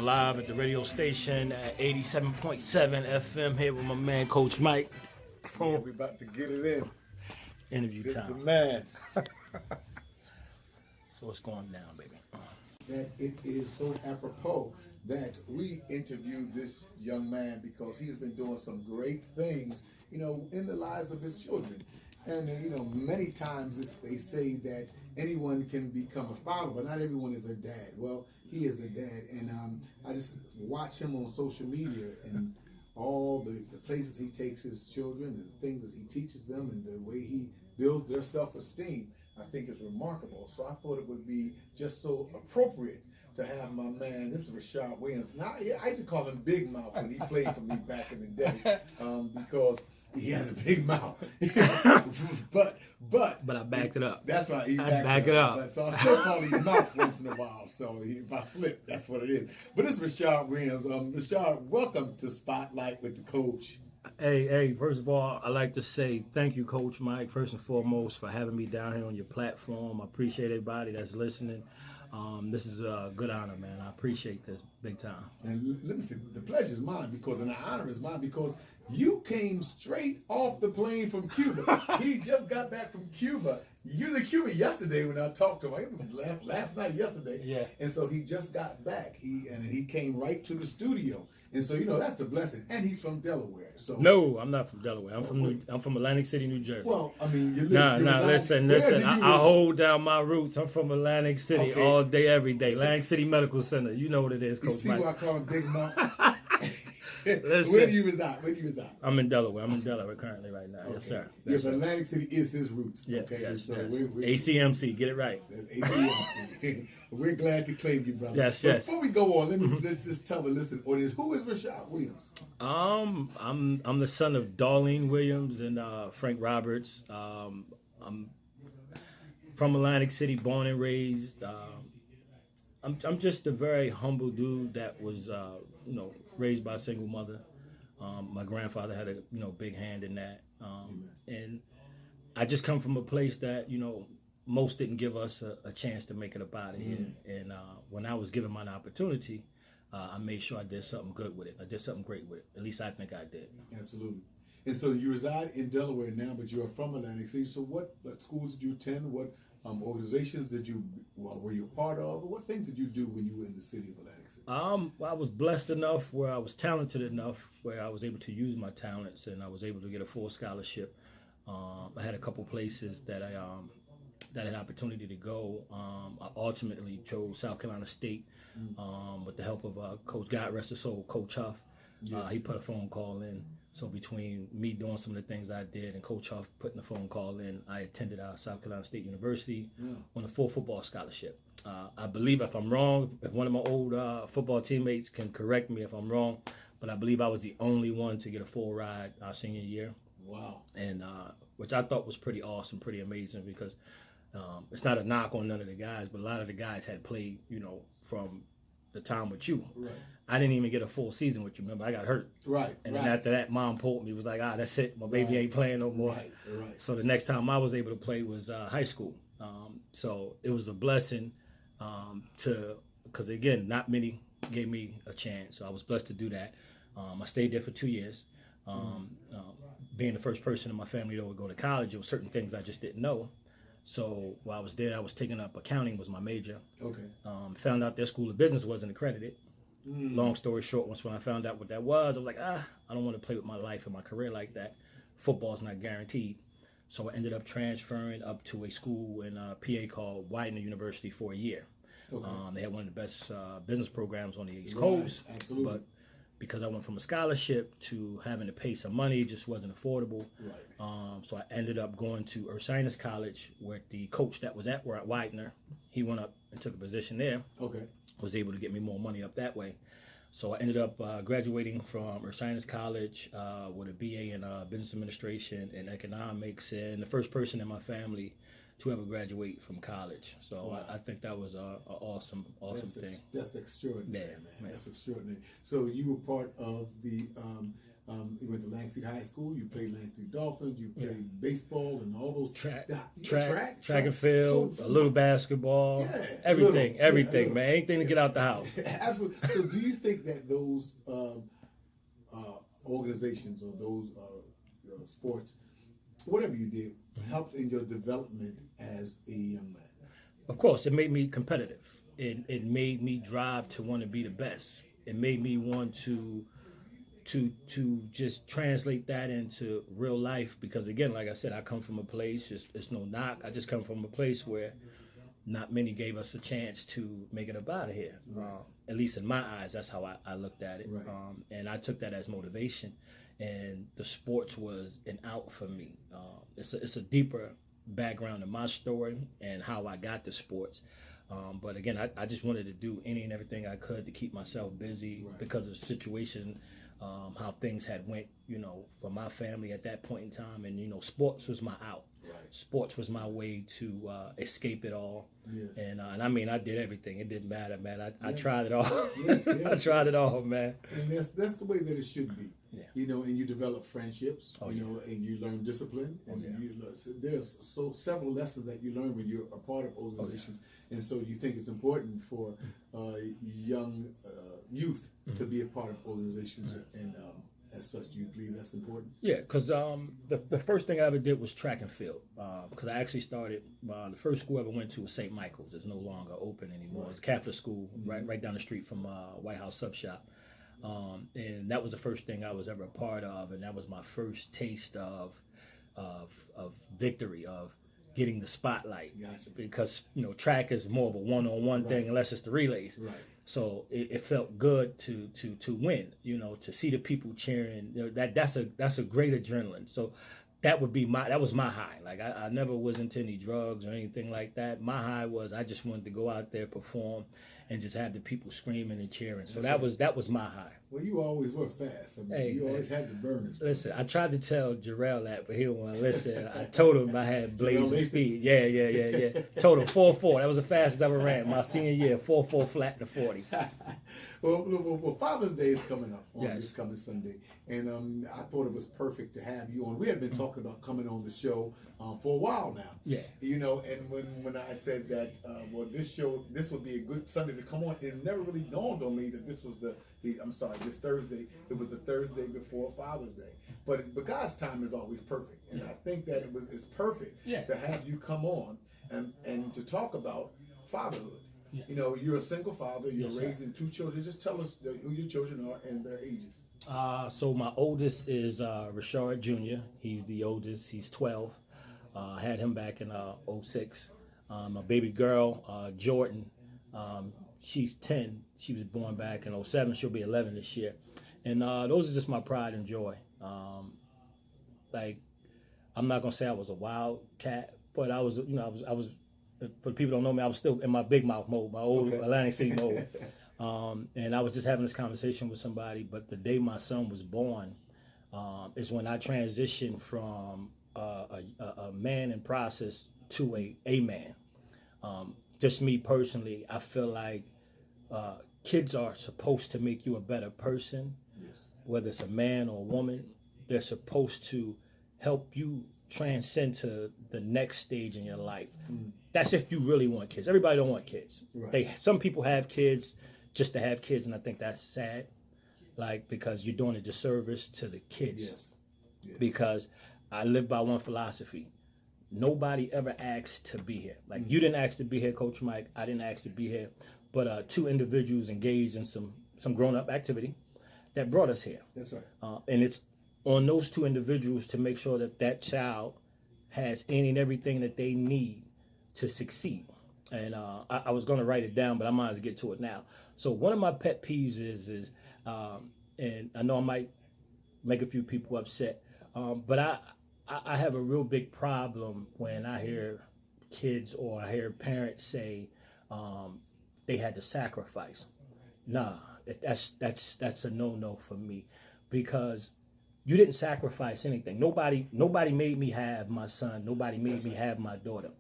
live at the radio station at 87.7 FM here with my man, Coach Mike. Yeah, we about to get it in. Interview This time. the man. So what's going down, baby? That it is so apropos that we interviewed this young man because he has been doing some great things, in the lives of his children. And, many times they say that anyone can become a father, but not everyone is a dad. Well, he is a dad. And I just watch him on social media and all the places he takes his children and the things that he teaches them and the way he builds their self-esteem, I think is remarkable. So I thought it would be just so appropriate to have my man, this is Rashad Williams. Now, I used to call him Big Mouth when he played for me back in the day because he has a big mouth. but I backed it up. That's right. He back it up. But, so I still call him Mouth once in a while. So if I slip, that's what it is. But this is Rashad Williams. Rashad, welcome to Spotlight with the Coach. Hey, first of all, I'd like to say thank you, Coach Mike, first and foremost, for having me down here on your platform. I appreciate everybody that's listening. This is a good honor, man. I appreciate this big time. And let me say, the pleasure is mine and the honor is mine because you came straight off the plane from Cuba. He just got back from Cuba. You was in Cuba yesterday when I talked to him. I think it was last night, yesterday. Yeah. And so he just got back. He came right to the studio. And so that's a blessing. And he's from Delaware. So No, I'm not from Delaware. I'm from Atlantic City, New Jersey. well, I mean, you Nah, listen. I hold down my roots. I'm from Atlantic City all day, every day. Atlantic City Medical Center. You know what it is, You Coach see Mike. why I call him Big Mouth? Listen. Where do you reside? I'm in Delaware. currently right now. Yes, sir. Yes, Atlantic City is his roots. Yeah, okay. yes, So yes. we're ACMC, get it right. ACMC. We're glad to claim you, brother. Yes. Before we go on, let's just tell the listening audience, who is Rashad Williams? I'm the son of Darlene Williams and Frank Roberts. I'm from Atlantic City, born and raised. I'm just a very humble dude that was raised by a single mother. My grandfather had a big hand in that, and I just come from a place that most didn't give us a chance to make it up out of here. And when I was given my opportunity, I made sure I did something good with it. I did something great with it. At least I think I did. Absolutely. And so you reside in Delaware now, but you are from Atlantic City. So what schools did you attend? What organizations were you a part of? What things did you do when you were in the city of Atlantic City? I was blessed enough where I was talented enough where I was able to use my talents and I was able to get a full scholarship. I had a couple places that I had opportunity to go. I ultimately chose South Carolina State with the help of Coach, God rest his soul, Coach Huff. Yes. He put a phone call in. So between me doing some of the things I did and Coach Huff putting the phone call in, I attended South Carolina State University on a full football scholarship. I believe, if I'm wrong, if one of my old football teammates can correct me if I'm wrong, but I believe I was the only one to get a full ride our senior year. Wow. And which I thought was pretty awesome, pretty amazing because it's not a knock on none of the guys, but a lot of the guys had played, from the time with you. Right. I didn't even get a full season with you. Remember, I got hurt. Right. And then after that, Mom pulled me. Was like, that's it. My baby ain't playing no more. Right. So the next time I was able to play was high school. So it was a blessing because again, not many gave me a chance. So I was blessed to do that. I stayed there for 2 years. Being the first person in my family that would go to college, there were certain things I just didn't know. So while I was there, I was taking up accounting was my major. Okay. Found out their school of business wasn't accredited. Long story short, once when I found out what that was, I was like, I don't want to play with my life and my career like that. Football's not guaranteed. So I ended up transferring up to a school in PA called Widener University for a year. Okay. They had one of the best business programs on the East Coast. Absolutely. But because I went from a scholarship to having to pay some money, it just wasn't affordable. Right. So I ended up going to Ursinus College, where the coach that was at Widener, he went up and took a position there. Okay. Was able to get me more money up that way. So I ended up graduating from Ursinus College with a BA in business administration and economics, and the first person in my family to ever graduate from college. So wow. I think that was an awesome thing. That's extraordinary, man. Yeah. That's extraordinary. So you were part of the You went to Lansing High School. You played Lansing Dolphins. You played baseball and all those track track and field, a little basketball, everything, man. Anything to get out the house. Absolutely. So, do you think that those organizations or those sports, whatever you did, helped in your development as a young man? Of course, it made me competitive. It made me drive to want to be the best. It made me want to just translate that into real life, because again, like I said, I come from a place, it's no knock, I just come from a place where not many gave us a chance to make it up out of here. Right. At least in my eyes, that's how I looked at it. Right. And I took that as motivation, and the sports was an out for me. It's a deeper background in my story and how I got to sports. But again, I just wanted to do any and everything I could to keep myself busy, right, because of the situation, how things had went, for my family at that point in time. And, sports was my out. Right. Sports was my way to escape it all. Yes. And I mean, I did everything. It didn't matter, man. I tried it all. Yes. I tried it all, man. And that's the way that it should be. Yeah. And you develop friendships, and you learn discipline. And there's several lessons that you learn when you're a part of organizations. And so you think it's important for young youth to be a part of organizations, and as such, you believe that's important? Yeah, because the first thing I ever did was track and field. Because I actually started, the first school I ever went to was St. Michael's. It's no longer open anymore. Right. It's a Catholic school, right down the street from White House Sub Shop. And that was the first thing I was ever a part of, and that was my first taste of victory, of getting the spotlight. Gotcha. Because track is more of a one-on-one thing, unless it's the relays. Right. So it felt good to win, to see the people cheering. That's a great adrenaline. So that was my high. Like I never was into any drugs or anything like that. My high was I just wanted to go out there, perform, and just have the people screaming and cheering. So that was my high. Well, you always were fast. You always had the burners. Listen, I tried to tell Jarrell that, but he didn't want to listen. I told him I had blazing speed. Yeah. Told him 4.4. That was the fastest I ever ran. My senior year, 4.4 flat to 40. Well, Father's Day is coming up on this coming Sunday, and I thought it was perfect to have you on. We had been talking about coming on the show for a while now. Yeah. And when I said that, this would be a good Sunday to come on, it never really dawned on me that this was this Thursday. It was the Thursday before Father's Day. But God's time is always perfect, and I think that it's perfect to have you come on and to talk about fatherhood. Yeah. You're a single father. You're raising two children. Just tell us who your children are and their ages. So my oldest is Rashard Jr. He's the oldest. He's 12. I had him back in 06. My baby girl, Jordan, she's 10. She was born back in 07. She'll be 11 this year. And those are just my pride and joy. I'm not gonna say I was a wild cat, but I was, I was. For the people who don't know me, I was still in my big mouth mode, my old Atlantic City mode. And I was just having this conversation with somebody, but the day my son was born is when I transitioned from a man in process to a man. Just me personally, I feel like kids are supposed to make you a better person. Yes. Whether it's a man or a woman, they're supposed to help you transcend to the next stage in your life. That's if you really want kids. Everybody don't want kids. Right. Some people have kids just to have kids, and I think that's sad. Because you're doing a disservice to the kids. Yes. Because I live by one philosophy. Nobody ever asked to be here. You didn't ask to be here, Coach Mike. I didn't ask to be here. But two individuals engaged in some grown-up activity that brought us here. That's right. And it's on those two individuals to make sure that child has any and everything that they need to succeed. And I was going to write it down, but I might as well get to it now. So one of my pet peeves is and I know I might make a few people upset, but I have a real big problem when I hear kids or I hear parents say they had to sacrifice. Nah, that's a no for me, because you didn't sacrifice anything. Nobody made me have my son. Nobody made me have my daughter.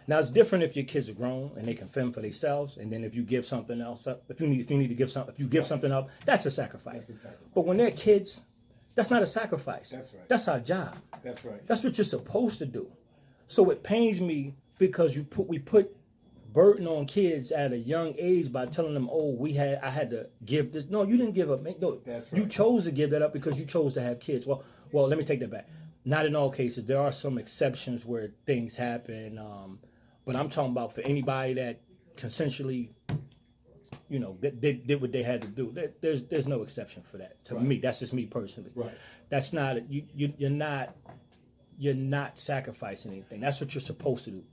Now it's different if your kids are grown and they can fend for themselves, and then if you give something else up, if you give something up, that's a sacrifice. But when they're kids, That's not a sacrifice. That's right. That's our job. That's right. That's what you're supposed to do. So it pains me because we put burden on kids at a young age by telling them, oh, I had to give this. No, you didn't give up. No, That's right. You chose to give that up because you chose to have kids. Well, let me take that back. Not in all cases. There are some exceptions where things happen. But I'm talking about for anybody that consensually, they did what they had to do. There's no exception for that. To me, that's just me personally. Right. That's not you're not sacrificing anything. That's what you're supposed to do.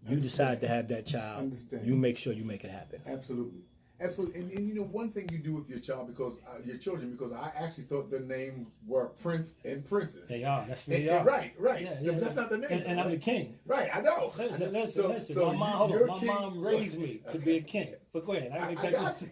You decide to have that child. Understand. You make sure you make it happen. Absolutely. Absolutely. And one thing you do with your child, because your children, because I actually thought their names were Prince and Princess. They are. That's what they are. Right. Yeah, but that's not their name. And I'm the king. Right, I know. Listen. So My mom raised me to be a king. But go ahead. I got you.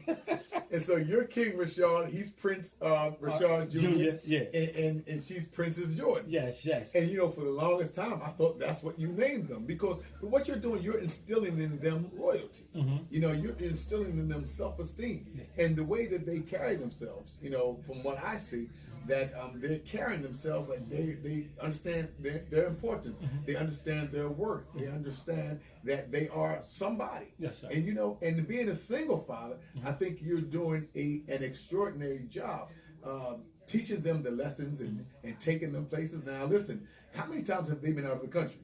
And so you're King Rashawn. He's Prince Rashawn Jr. Yeah. And she's Princess Jordan. Yes. And for the longest time, I thought that's what you named them, because what you're doing, you're instilling in them royalty. Mm-hmm. You're instilling in them self-esteem, and the way that they carry themselves. From what I see, that they're carrying themselves like they understand their importance. Mm-hmm. They understand their worth. They understand that they are somebody. Yes, sir. And and being a single father, I think you're doing an extraordinary job. Teaching them the lessons and taking them places. Now, listen, how many times have they been out of the country?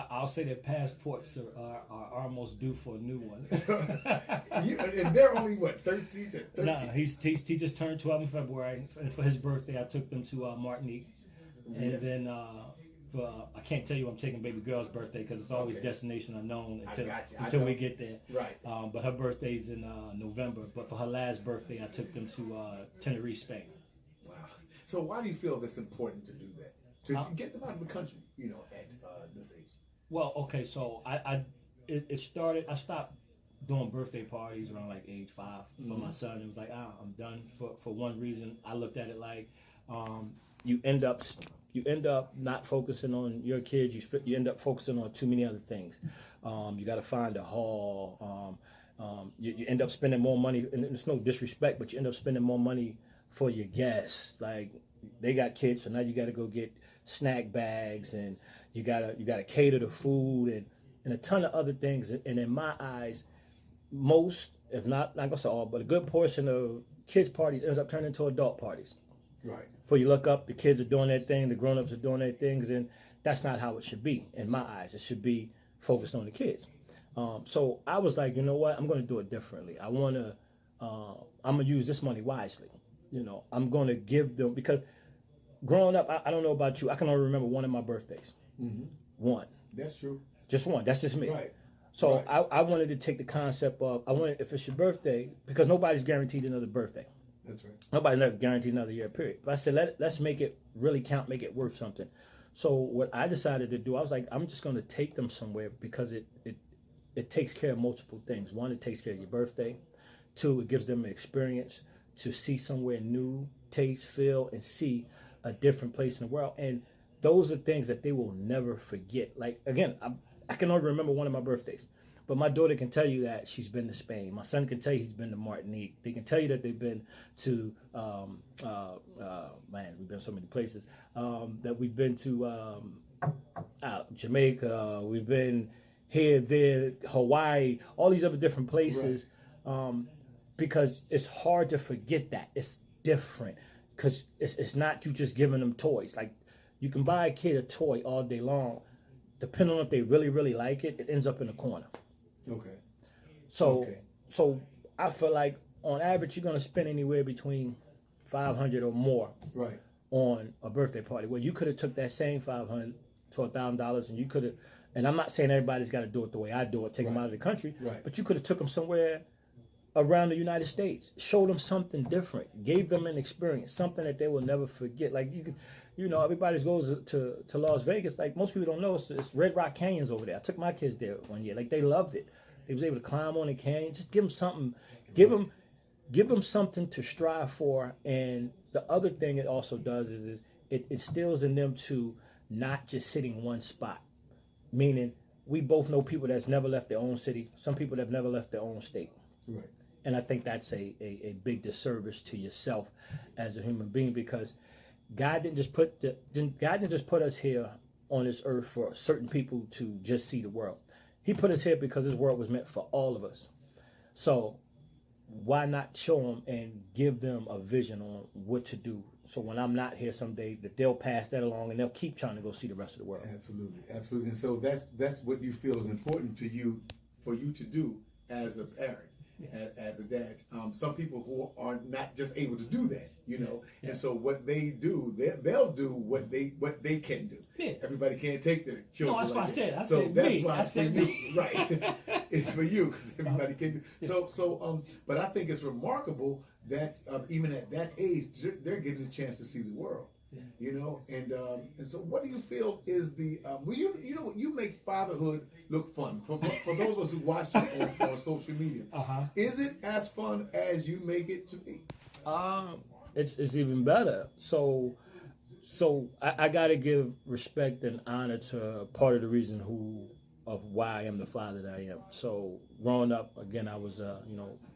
I'll say that passports are almost due for a new one. And they're only, 13? No, he just turned 12 in February. And for his birthday, I took them to Martinique. And then I can't tell you I'm taking baby girl's birthday because it's always destination unknown until we get there. Right. But her birthday's in November. But for her last birthday, I took them to Tenerife, Spain. Wow. So why do you feel it's important to do that? To get them out of the country, at this age? Well, okay, so it started. I stopped doing birthday parties around like age 5 for my son. It was like, I'm done for one reason. I looked at it like you end up not focusing on your kids. You end up focusing on too many other things. You got to find a hall. You end up spending more money, and it's no disrespect, but you end up spending more money for your guests. Like, they got kids, so now you got to go get snack bags, and you gotta cater the food and a ton of other things. And in my eyes, most, if not gonna say all, but a good portion of kids' parties ends up turning into adult parties. Right. For you look up, the kids are doing their thing, the grown-ups are doing their things, and that's not how it should be. In my eyes, it should be focused on the kids. So I was like, you know what? I'm going to do it differently. I'm going to use this money wisely. I'm going to give them, because growing up, I don't know about you, I can only remember one of my birthdays. Mm-hmm. One. That's true. Just one. That's just me. Right. So right. I wanted to take the concept of, if it's your birthday, because nobody's guaranteed another birthday. That's right. Nobody's never guaranteed another year, period. But I said, let's make it really count, make it worth something. So what I decided to do, I was like, I'm just going to take them somewhere, because it takes care of multiple things. One, it takes care of your birthday. Two, it gives them an experience to see somewhere new, taste, feel, and see a different place in the world. And those are things that they will never forget. Like, again, I can only remember one of my birthdays, but my daughter can tell you that she's been to Spain. My son can tell you he's been to Martinique. They can tell you that they've been to, we've been so many places, that we've been to Jamaica, we've been here, there, Hawaii, all these other different places, because it's hard to forget that. It's different, because it's not you just giving them toys. Like, you can buy a kid a toy all day long. Depending on if they really, really like it, it ends up in a corner. Okay. So I feel like on average you're gonna spend anywhere between $500 or more on a birthday party. Well, you could have took that same $500 to $1,000, and you could have. And I'm not saying everybody's got to do it the way I do it, take them out of the country. Right. But you could have took them somewhere around the United States, showed them something different, gave them an experience, something that they will never forget. Like, you could, everybody goes to Las Vegas. Like, most people don't know, it's Red Rock Canyons over there. I took my kids there one year. Like, they loved it. They was able to climb on the canyon. Just give them something. Give them something to strive for. And the other thing it also does is it instills in them to not just sitting in one spot. Meaning, we both know people that's never left their own city. Some people that have never left their own state. Right. And I think that's a big disservice to yourself as a human being, because God didn't just put us here on this earth for certain people to just see the world. He put us here because this world was meant for all of us. So why not show them and give them a vision on what to do? So when I'm not here someday, that they'll pass that along and they'll keep trying to go see the rest of the world. Absolutely, absolutely. And so that's what you feel is important to you, for you to do as a parent, as a dad. Some people who are not just able to do that, and so what they do, they'll do what they can do. Yeah. Everybody can't take their children. No, that's like what I that. said. I So said that's me. why I said for you, me. right? It's for you because everybody can do. But I think it's remarkable that even at that age, they're getting a chance to see the world. And so what do you feel is the you make fatherhood look fun for those of us who watch it on social media. Is it as fun as you make it to be? It's even better. So I got to give respect and honor to part of the reason of why I am the father that I am. So growing up, again, I was it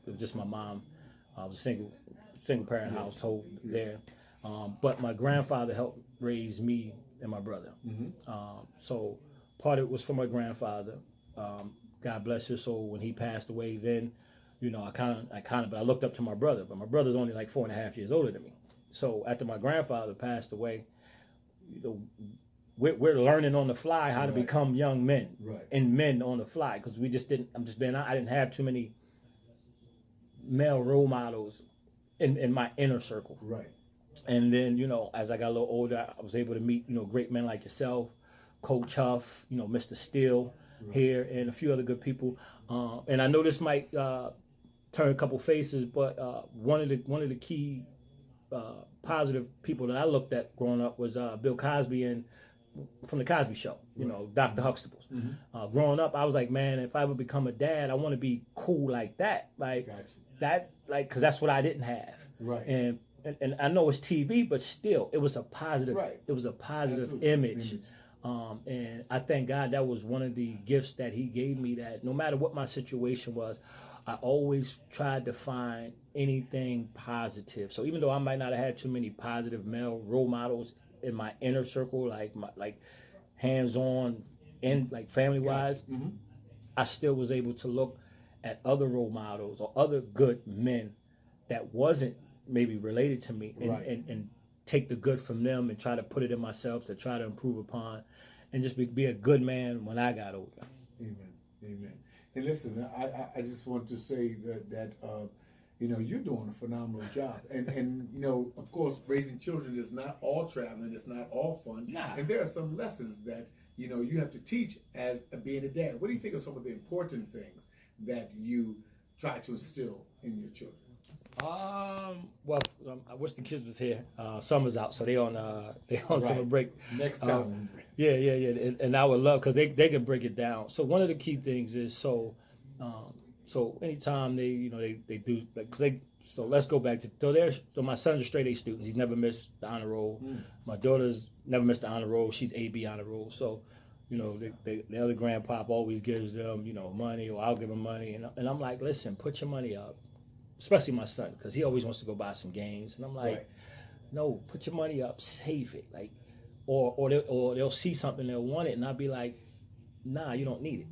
was just my mom. I was a single parent household there. But my grandfather helped raise me and my brother. So part of it was for my grandfather. God bless his soul. When he passed away, then, but I looked up to my brother. But my brother's only like 4.5 years older than me. So after my grandfather passed away, we're learning on the fly how to become young men and men on the fly, because we just didn't. I didn't have too many male role models in my inner circle. Right. And then, as I got a little older, I was able to meet, great men like yourself, Coach Huff, Mr. Steele here, and a few other good people. And I know this might turn a couple faces, but one of the key positive people that I looked at growing up was Bill Cosby and from the Cosby Show, Dr. Huxtables. Growing up, I was like, man, if I ever become a dad, I want to be cool like that, because that's what I didn't have. Right. And I know it's TV, but still, it was a positive. Right. It was a positive image. And I thank God that was one of the gifts that He gave me. That no matter what my situation was, I always tried to find anything positive. So even though I might not have had too many positive male role models in my inner circle, like hands-on and like family-wise, I still was able to look at other role models or other good men that wasn't maybe related to me and take the good from them and try to put it in myself to try to improve upon and just be a good man when I got older. Amen. And listen, I just want to say that you're doing a phenomenal job. And of course, raising children is not all traveling, it's not all fun. Nah. And there are some lessons that, you have to teach as being a dad. What do you think are some of the important things that you try to instill in your children? I wish the kids was here. Summer's out, so they on summer break. Next time. Yeah. And I would love, because they can break it down. So one of the key things is so anytime they do so let's go back to so my son's a straight A student. He's never missed the honor roll. My daughter's never missed the honor roll. She's AB honor roll. So the other grandpop always gives them money, or I'll give them money, and I'm like, listen, put your money up. Especially my son, because he always wants to go buy some games, and I'm like, no, put your money up, save it, or they'll see something, they'll want it, and I'll be like, nah, you don't need it.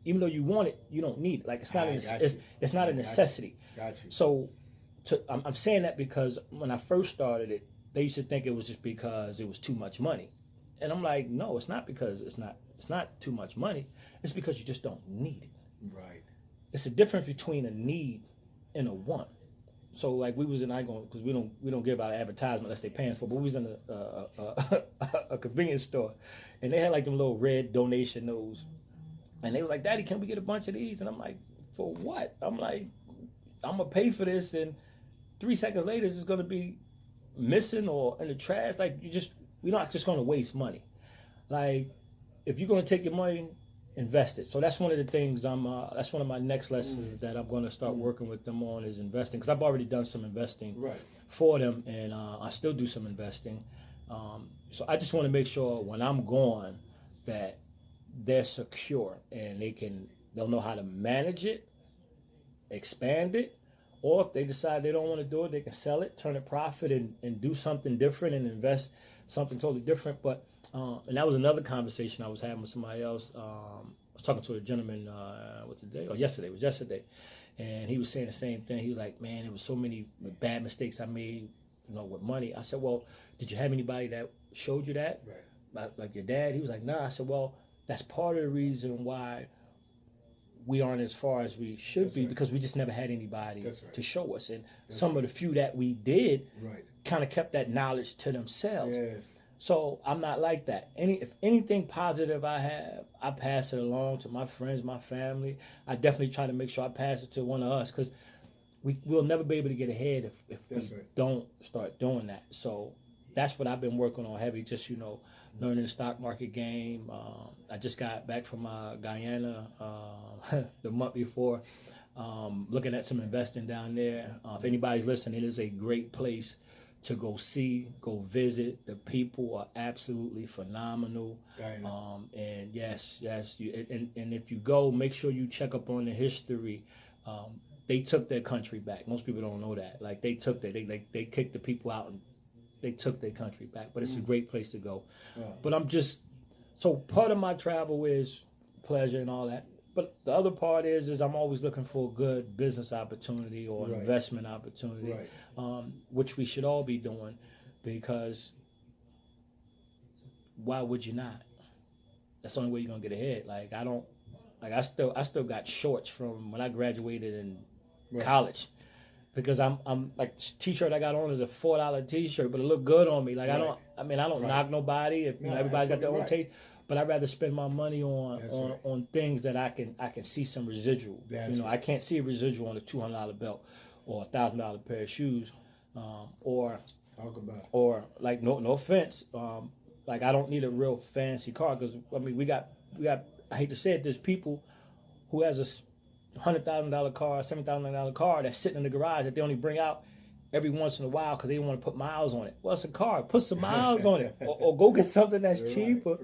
Even though you want it, you don't need it. Like it's not a necessity. Gotcha. So, I'm saying that because when I first started it, they used to think it was just because it was too much money, and I'm like, no, it's not because it's not too much money. It's because you just don't need it. Right. It's a difference between a need and a want. So like we was in, because we don't give out advertisement unless they paying for, but we was in a convenience store, and they had like them little red donation notes, and they were like, Daddy, can we get a bunch of these? And I'm like, for what? I'm like, I'm gonna pay for this, and 3 seconds later it's gonna be missing or in the trash. Like we're not just gonna waste money. Like if you're gonna take your money, invest it. So that's one of the things that's one of my next lessons that I'm going to start working with them on is investing, because I've already done some investing for them, and I still do some investing. So I just want to make sure when I'm gone that they're secure and they'll know how to manage it expand it, or if they decide they don't want to do it, they can sell it, turn it profit, and do something different and invest something totally different. But and that was another conversation I was having with somebody else. I was talking to a gentleman what's the day? Or yesterday. It was yesterday, and he was saying the same thing. He was like, "Man, there was so many bad mistakes I made, with money." I said, "Well, did you have anybody that showed you that, like your dad?" He was like, "Nah." I said, "Well, that's part of the reason why we aren't as far as we should be, because we just never had anybody to show us. And some of the few that we did kind of kept that knowledge to themselves. So I'm not like that. If anything positive I have, I pass it along to my friends, my family. I definitely try to make sure I pass it to one of us, because we'll never be able to get ahead if we don't start doing that. So that's what I've been working on heavy, just, learning the stock market game. I just got back from Guyana the month before, looking at some investing down there. If anybody's listening, it is a great place to go visit. The people are absolutely phenomenal. And yes, and if you go, make sure you check up on the history. They took their country back. Most people don't know that. Like, they kicked the people out and they took their country back. But it's a great place to go. But so part of my travel is pleasure and all that. But the other part is I'm always looking for a good business opportunity or investment opportunity, which we should all be doing, because why would you not? That's the only way you're gonna get ahead. I still got shorts from when I graduated in college, because I'm like, the T-shirt I got on is a $4 T-shirt, but it looked good on me. Like, I don't knock nobody. If everybody's got their own taste. But I'd rather spend my money on things that I can see some residual. I can't see a residual on a $200 belt or a $1,000 pair of shoes, or like, no offense, like, I don't need a real fancy car, because we got I hate to say it, there's people who has a $100,000 car, $7,000 car that's sitting in the garage that they only bring out every once in a while because they don't want to put miles on it. Well, it's a car. Put some miles on it, or go get something that's cheaper.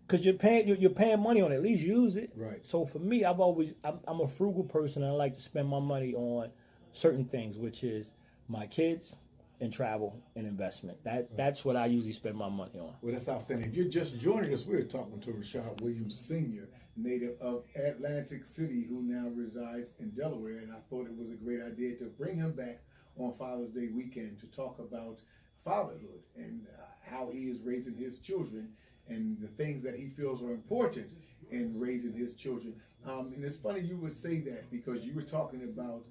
Because you're paying money on it. At least use it. So for me, I'm a frugal person, and I like to spend my money on certain things, which is my kids and travel and investment. That's what I usually spend my money on. Well, that's outstanding. If you're just joining us, we're talking to Rashad Williams Sr., native of Atlantic City, who now resides in Delaware, and I thought it was a great idea to bring him back on Father's Day weekend to talk about fatherhood and how he is raising his children and the things that he feels are important in raising his children. And it's funny you would say that, because you were talking about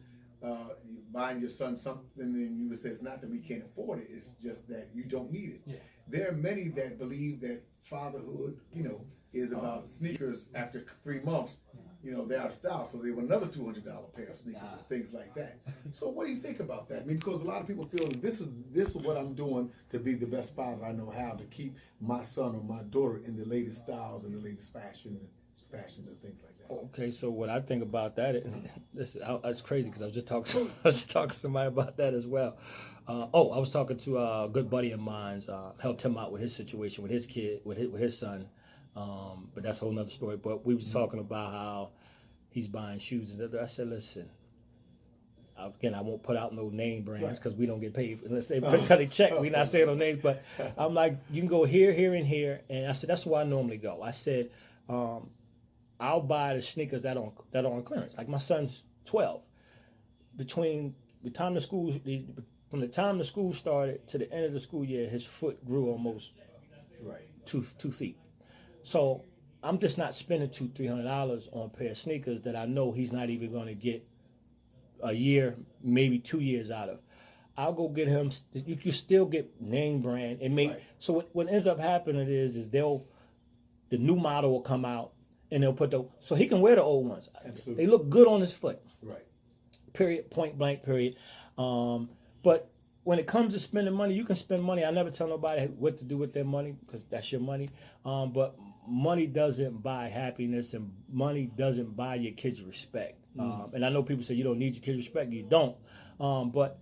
buying your son something, and you would say it's not that we can't afford it, it's just that you don't need it. There are many that believe that fatherhood, is about sneakers after 3 months. They're out of style, so they want another $200 pair of sneakers and things like that. So what do you think about that? Because a lot of people feel that this is what I'm doing to be the best father I know how, to keep my son or my daughter in the latest styles and the latest fashions and things like that. Okay, so what I think about that is, it's crazy, because I was just talking to somebody about that as well. I was talking to a good buddy of mine, helped him out with his situation with his kid, with his son. But that's a whole nother story. But we was talking about how he's buying shoes, and I said, listen, again, I won't put out no name brands because we don't get paid unless they cut a check. We're not saying no names, but I'm like, you can go here, here, and here. And I said, that's where I normally go. I said, I'll buy the sneakers that are on clearance. Like, my son's 12. From the time the school started to the end of the school year, his foot grew almost 2 feet. So I'm just not spending $200-300 on a pair of sneakers that I know he's not even going to get a year, maybe 2 years out of. I'll go get him. You can still get name brand and So what ends up happening is the new model will come out, and they'll put so he can wear the old ones. Absolutely. They look good on his foot. Period. Point blank. Period. But when it comes to spending money, you can spend money. I never tell nobody what to do with their money, because that's your money. But money doesn't buy happiness, and money doesn't buy your kids respect. And I know people say you don't need your kids respect. You don't. But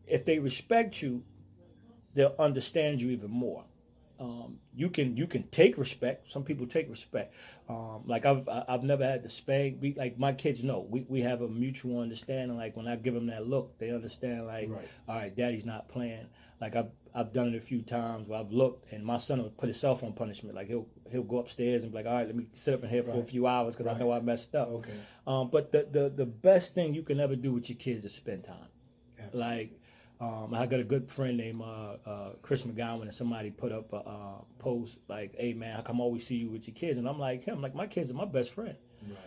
if they respect you, they'll understand you even more. you can take respect. Some people take respect. Like I've never had to spank. Like my kids know we have a mutual understanding. Like when I give them that look, they understand. Like, Right. All right, Daddy's not playing. Like I've done it a few times where I've looked and my son will put himself on punishment. Like he'll go upstairs and be like, all right, let me sit up in here for a few hours because I know I messed up. Okay. But the best thing you can ever do with your kids is spend time. Absolutely. Like. I got a good friend named Cosch Micahel, and somebody put up a post like, "Hey man, how come I always see you with your kids?" And I'm like, him, like my kids are my best friend. Right.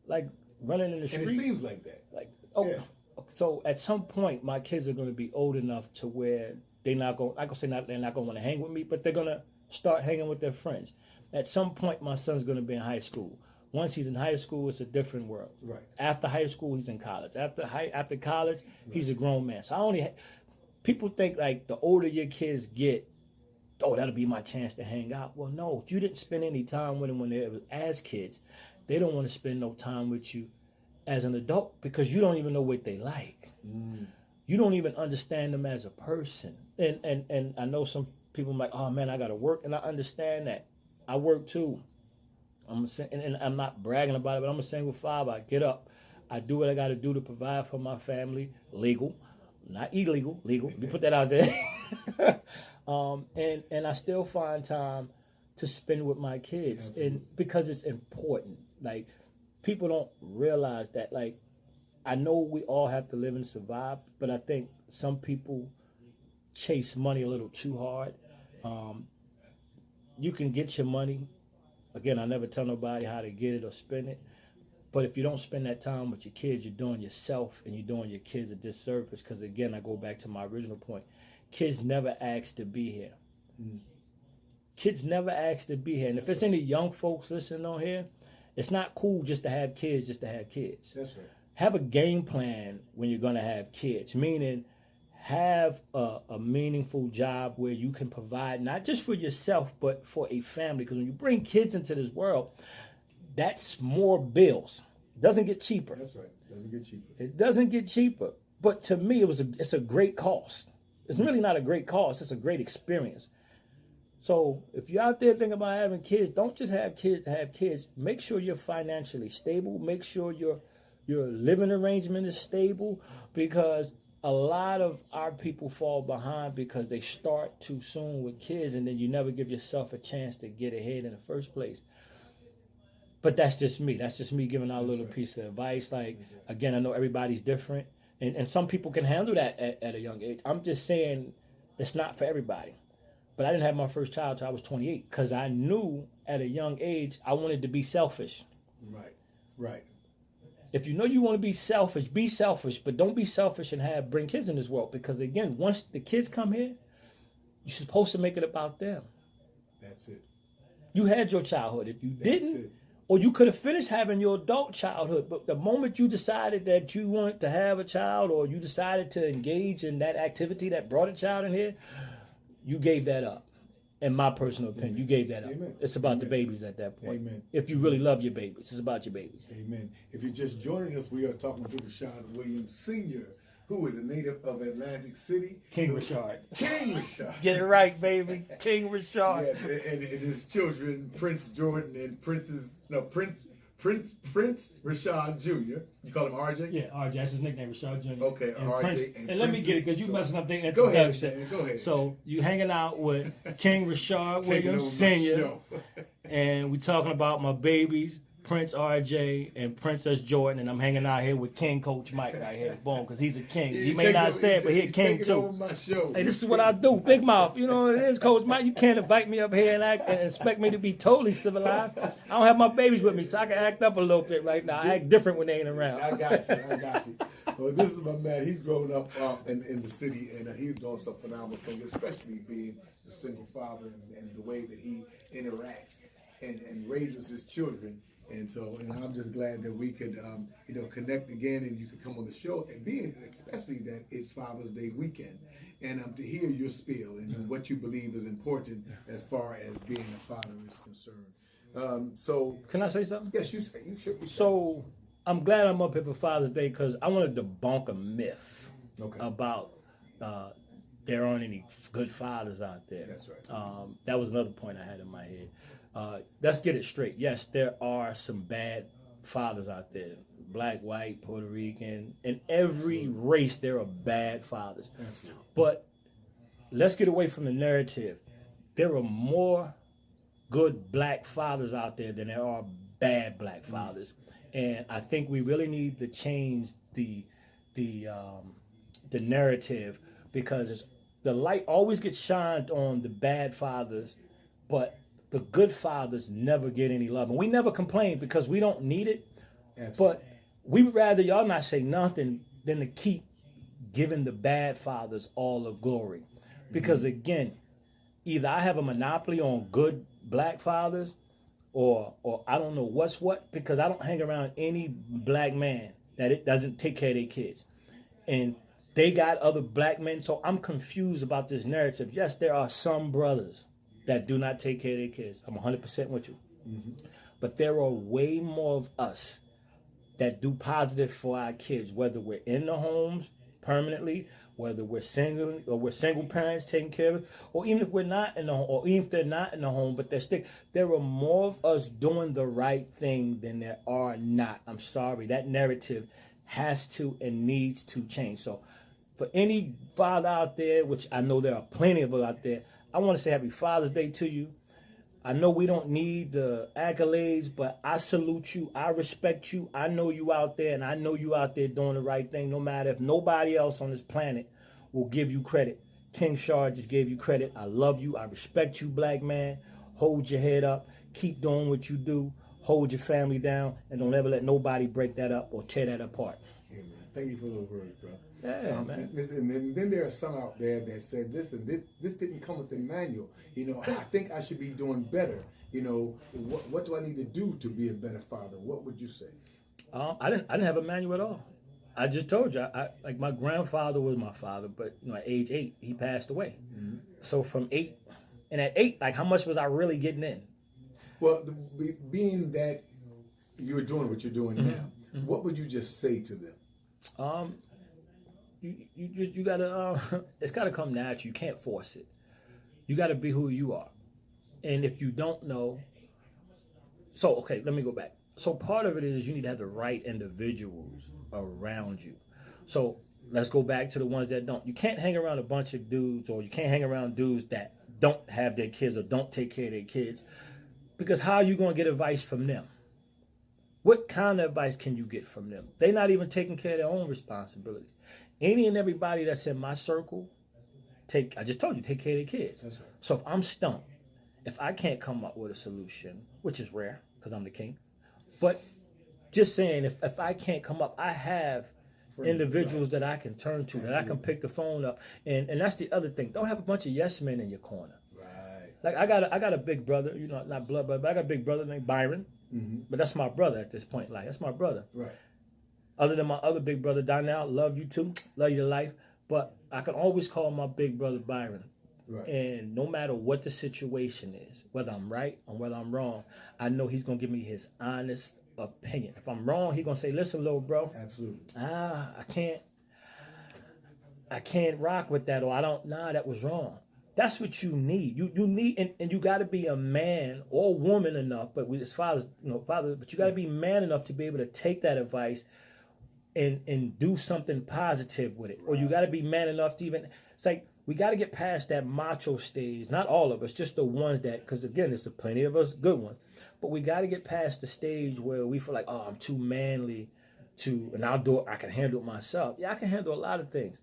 Like running in the street. And it seems like that. Like Yeah. So at some point my kids are going to be old enough to where they're not going. I can say they're not going to want to hang with me, but they're going to start hanging with their friends. At some point, my son's going to be in high school. Once he's in high school, it's a different world. Right. After high school, he's in college. After college, he's a grown man. So people think like the older your kids get, oh, that'll be my chance to hang out. Well, no, if you didn't spend any time with them when they were as kids, they don't want to spend no time with you as an adult because you don't even know what they like. You don't even understand them as a person. And I know some people are like, oh man, I gotta work, and I understand that. I work too. And I'm not bragging about it, but I'm a single father. I get up, I do what I gotta do to provide for my family, legal. Not illegal, legal. Let me put that out there. And I still find time to spend with my kids, and because it's important. Like people don't realize that. Like I know we all have to live and survive, but I think some people chase money a little too hard. You can get your money. Again, I never tell nobody how to get it or spend it. But if you don't spend that time with your kids, you're doing yourself and you're doing your kids a disservice. Because again, I go back to my original point. Kids never asked to be here. Kids never asked to be here. And if there's any young folks listening on here, it's not cool just to have kids, just to have kids. That's right. Have a game plan when you're going to have kids, meaning have a meaningful job where you can provide not just for yourself, but for a family. Because when you bring kids into this world, that's more bills. It doesn't get cheaper. That's right. It doesn't get cheaper. It doesn't get cheaper. But to me, it's a great cost. It's really not a great cost. It's a great experience. So if you're out there thinking about having kids, don't just have kids to have kids. Make sure you're financially stable. Make sure your living arrangement is stable, because a lot of our people fall behind because they start too soon with kids, and then you never give yourself a chance to get ahead in the first place. But that's just me. That's just me giving out a little piece of advice. Like, again, I know everybody's different, and some people can handle that at a young age. I'm just saying it's not for everybody. But I didn't have my first child till I was 28 because I knew at a young age I wanted to be selfish. Right. If you know you want to be selfish, but don't be selfish and bring kids in this world. Because again, once the kids come here, you're supposed to make it about them. That's it. You had your childhood. If you didn't, it. or you could have finished having your adult childhood, but the moment you decided that you wanted to have a child, or you decided to engage in that activity that brought a child in here, you gave that up. In my personal opinion, you gave that up. Amen. It's about the babies at that point. Amen. If you really love your babies, it's about your babies. Amen. If you're just joining us, we are talking to Rashad Williams Sr., who is a native of Atlantic City. King Rashad. King Rashad. Get it right, baby. King Rashad. Yes, and his children, Prince Jordan and Prince Rashad Jr. You call him RJ? Yeah, RJ. That's his nickname, Rashad Jr. Okay, and RJ. Prince, and let me get it, because you messing up the Go ahead, introduction. man. Go ahead. So you hanging out with King Rashad Taking Williams over my Sr. show. And we talking about my babies, Prince RJ and Princess Jordan, and I'm hanging out here with King Coach Mike right here. Boom, because he's a king. He may not say it, but he's a king taking too. over my show. Hey, this is what I do. Big mouth. You know what it is, Coach Mike. You can't invite me up here and act and expect me to be totally civilized. I don't have my babies with me, so I can act up a little bit right now. I act different when they ain't around. I got you. Well, this is my man. He's grown up in the city, and he's doing some phenomenal things, especially being a single father and the way that he interacts and raises his children. And so, I'm just glad that we could, connect again, and you could come on the show, and being especially that it's Father's Day weekend, and to hear your spiel and what you believe is important as far as being a father is concerned. So, Can I say something? yes, you say. You should. So I'm glad I'm up here for Father's Day, because I want to debunk a myth Okay. about there aren't any good fathers out there. That's right. That was another point I had in my head. Let's get it straight. Yes, there are some bad fathers out there. Black, white, Puerto Rican. In every race, there are bad fathers. Absolutely. But let's get away from the narrative. There are more good black fathers out there than there are bad black fathers. And I think we really need to change the narrative, because the light always gets shined on the bad fathers, but the good fathers never get any love. And we never complain because we don't need it. Absolutely. But we would rather y'all not say nothing than to keep giving the bad fathers all the glory. Because again, either I have a monopoly on good black fathers, or I don't know what's what, because I don't hang around any black man that it doesn't take care of their kids. And they got other black men, so I'm confused about this narrative. Yes, there are some brothers that do not take care of their kids. I'm 100% with you. Mm-hmm. But there are way more of us that do positive for our kids, whether we're in the homes permanently, whether we're single or we're single parents taking care of it, or even if we're not in the home, or even if they're not in the home, but they're still, there are more of us doing the right thing than there are not. I'm sorry, that narrative has to and needs to change. So for any father out there, which I know there are plenty of us out there, I want to say happy Father's Day to you. I know we don't need the accolades, but I salute you. I respect you. I know you out there, and I know you out there doing the right thing, no matter if nobody else on this planet will give you credit. King Shard just gave you credit. I love you. I respect you, black man. Hold your head up. Keep doing what you do. Hold your family down, and don't ever let nobody break that up or tear that apart. Amen. Thank you for those words, bro. Yeah, man. And then there are some out there that said, listen, this didn't come with the manual. I think I should be doing better. What do I need to do to be a better father? What would you say? I didn't have a manual at all. I just told you, I like my grandfather was my father, but at age 8, he passed away. Mm-hmm. So from 8, and at 8, like how much was I really getting in? Well, being that you're doing what you're doing now, what would you just say to them? You gotta it's gotta come natural. You can't force it. You gotta be who you are. And if you don't know, so okay, let me go back. So part of it is you need to have the right individuals around you. So let's go back to the ones that don't. You can't hang around a bunch of dudes, or you can't hang around dudes that don't have their kids or don't take care of their kids, because how are you gonna get advice from them? What kind of advice can you get from them? They're not even taking care of their own responsibilities. Any and everybody that's in my circle, I just told you, take care of their kids. That's right. So if I'm stumped, if I can't come up with a solution, which is rare because I'm the king, but just saying, if I can't come up, I have individuals that I can turn to, that I can pick the phone up. And that's the other thing. Don't have a bunch of yes men in your corner. Right. Like I got a big brother, not blood brother, but I got a big brother named Byron. Mm-hmm. But that's my brother at this point. Like, that's my brother. Right. Other than my other big brother, Donnell, love you too. Love you to life. But I can always call my big brother Byron. Right. And no matter what the situation is, whether I'm right or whether I'm wrong, I know he's going to give me his honest opinion. If I'm wrong, he's going to say, listen, little bro. Absolutely. I can't rock with that, or that was wrong. That's what you need. You need, and you got to be a man or woman enough, but as fathers, but you got to be man enough to be able to take that advice and do something positive with it. Right. Or you got to be man enough to even, it's like, we got to get past that macho stage. Not all of us, just the ones that, because again, there's plenty of us good ones, but we got to get past the stage where we feel like, oh, I'm too manly and I can handle it myself. Yeah, I can handle a lot of things.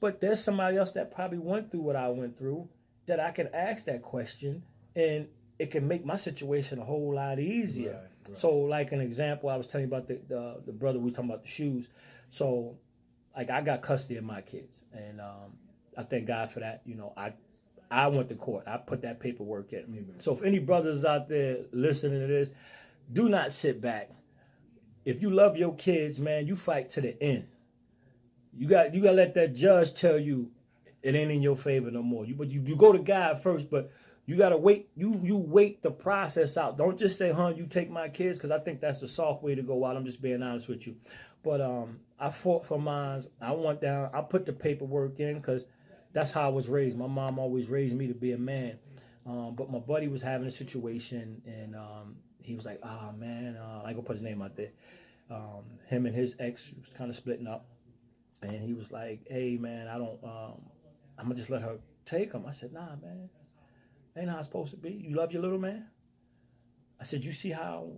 But there's somebody else that probably went through what I went through that I can ask that question, and it can make my situation a whole lot easier. Right. So, like an example, I was telling you about the brother, we were talking about the shoes. So, like, I got custody of my kids, and I thank God for that. I went to court. I put that paperwork in. Amen. So, if any brothers out there listening to this, do not sit back. If you love your kids, man, you fight to the end. You got to let that judge tell you it ain't in your favor no more. You go to God first, but you got to wait. You wait the process out. Don't just say, you take my kids, because I think that's the soft way to go out. I'm just being honest with you. But I fought for mine. I went down. I put the paperwork in because that's how I was raised. My mom always raised me to be a man. But my buddy was having a situation, and he was like, "Ah, man, I ain't gonna put his name out there." Him and his ex was kind of splitting up, and he was like, "Hey, man, I'm gonna just let her take him." I said, "Nah, man, ain't how it's supposed to be. You love your little man." I said, "You see how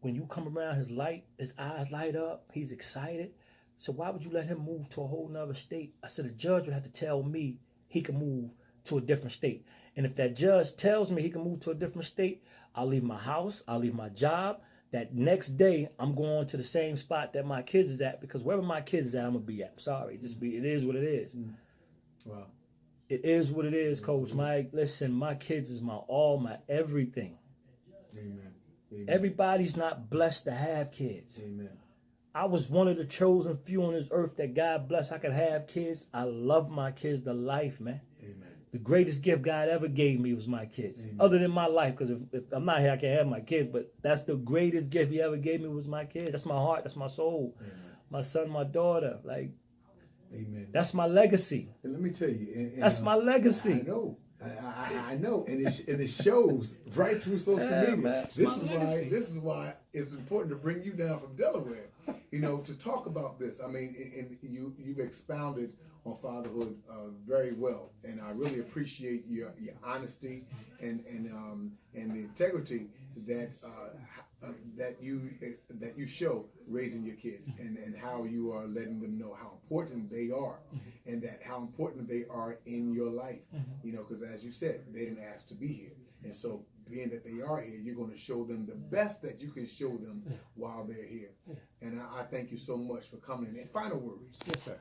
when you come around, his eyes light up. He's excited. So why would you let him move to a whole nother state?" I said, "A judge would have to tell me he can move to a different state. And if that judge tells me he can move to a different state, I'll leave my house, I'll leave my job. That next day, I'm going to the same spot that my kids is at, because wherever my kids is at, I'm gonna be at. I'm sorry, it is what it is." Wow. It is what it is, Coach Mike. Listen, my kids is my all, my everything. Amen. Amen. Everybody's not blessed to have kids. Amen. I was one of the chosen few on this earth that God blessed. I could have kids. I love my kids to life, man. Amen. The greatest gift God ever gave me was my kids. Amen. Other than my life, because if I'm not here, I can't have my kids. But that's the greatest gift He ever gave me was my kids. That's my heart. That's my soul. Amen. My son, my daughter. Like, amen. That's my legacy. And let me tell you, that's my legacy. I know. I know, and it shows right through social media. Man, this is why it's important to bring you down from Delaware, to talk about this. I mean, and you've expounded on fatherhood very well, and I really appreciate your honesty and the integrity that you show raising your kids, and how you are letting them know how important they are, and that how important they are in your life. Because as you said, they didn't ask to be here, and so being that they are here, you're going to show them the best that you can show them while they're here. And I thank you so much for coming in. And final words. Yes, sir.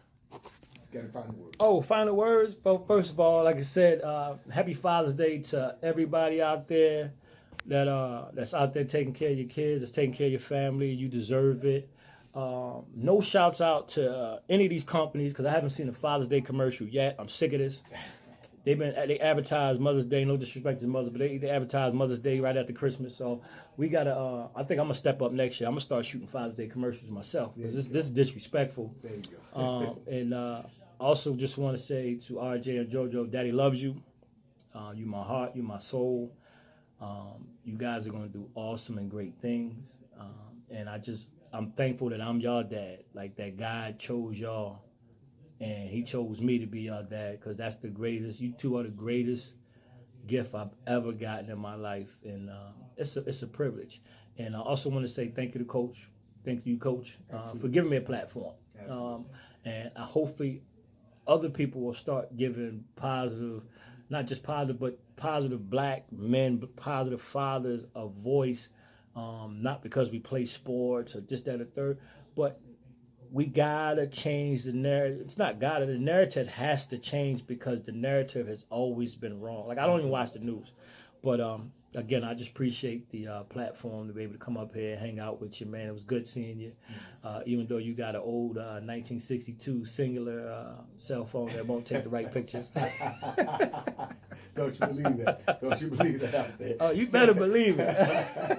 Got any final words? Oh, final words. Well, first of all, like I said, happy Father's Day to everybody out there that's out there taking care of your kids, that's taking care of your family. You deserve it. No shouts out to any of these companies, because I haven't seen a Father's Day commercial yet. I'm sick of this. They advertise Mother's Day, no disrespect to mothers, but they advertise Mother's Day right after Christmas. So we gotta. I think I'm gonna step up next year. I'm gonna start shooting Father's Day commercials myself. This is disrespectful. There you go. And also just want to say to RJ and JoJo, Daddy loves you. You my heart, you my soul. You guys are gonna do awesome and great things. And I'm thankful that I'm y'all dad. Like, that God chose y'all. And He chose me to be your dad, because that's the greatest. You two are the greatest gift I've ever gotten in my life, and it's a privilege. And I also want to say thank you to Coach. Thank you, Coach, for giving me a platform. And I hopefully other people will start giving positive, not just positive, but positive black men, but positive fathers a voice. Not because we play sports or just that or third, but we gotta change the narrative. It's not gotta. The narrative has to change, because the narrative has always been wrong. Like, I don't even watch the news, but again, I just appreciate the platform to be able to come up here and hang out with you, man. It was good seeing you, even though you got an old 1962 singular cell phone that won't take the right pictures. Don't you believe that? Don't you believe that out there? Oh, you better believe it.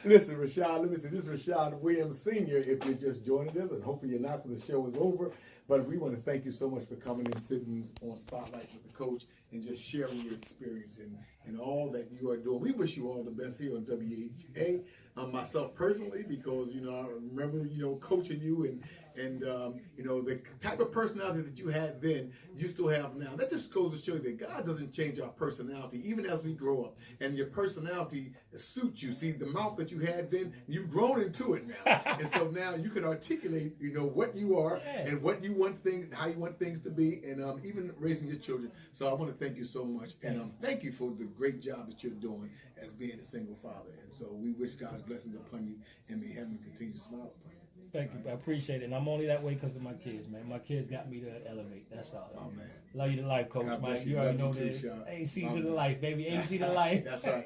Listen, Rashad, this is Rashad Williams Sr. If you're just joining us, and hopefully you're not, because the show is over. But we want to thank you so much for coming and sitting on Spotlight with the Coach and just sharing your experience and all that you are doing. We wish you all the best here on WHA. Myself personally, because, I remember, coaching you and the type of personality that you had then, you still have now. That just goes to show you that God doesn't change our personality, even as we grow up. And your personality suits you. See, the mouth that you had then, you've grown into it now. And so now you can articulate, what you are and what you want how you want things to be, and even raising your children. So I want to thank you so much. And thank you for the great job that you're doing as being a single father. And so we wish God's blessings upon you, and may heaven continue to smile upon you. Thank you. I appreciate it. And I'm only that way because of my kids, man. My kids got me to elevate. That's all. Oh, man. Love you to life, Coach Mike. You already know this. AC to the life, baby. AC to life. That's right.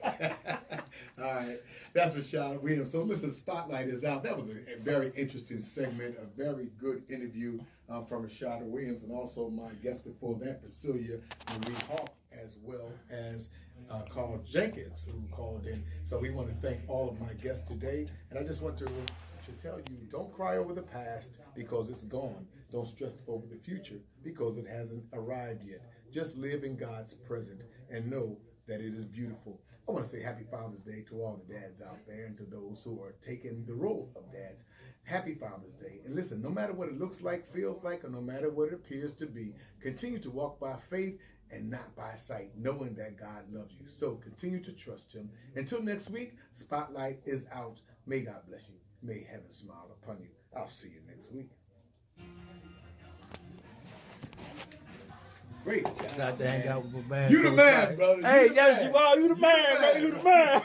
All right. That's Rashad Williams. So listen, Spotlight is out. That was a very interesting segment, a very good interview from Rashad Williams, and also my guest before that, Priscilla Marie Hawk, as well as Carl Jenkins, who called in. So we want to thank all of my guests today. And I just want to tell you, don't cry over the past because it's gone. Don't stress over the future because it hasn't arrived yet. Just live in God's presence and know that it is beautiful. I want to say happy Father's Day to all the dads out there and to those who are taking the role of dads. Happy Father's Day. And listen, no matter what it looks like, feels like, or no matter what it appears to be, continue to walk by faith and not by sight, knowing that God loves you. So continue to trust him. Until next week, Spotlight is out. May God bless you. May heaven smile upon you. I'll see you next week. Great job. Got to hang out with my man. You the man, brother. Hey, yes, you are. You the man, brother. You the man.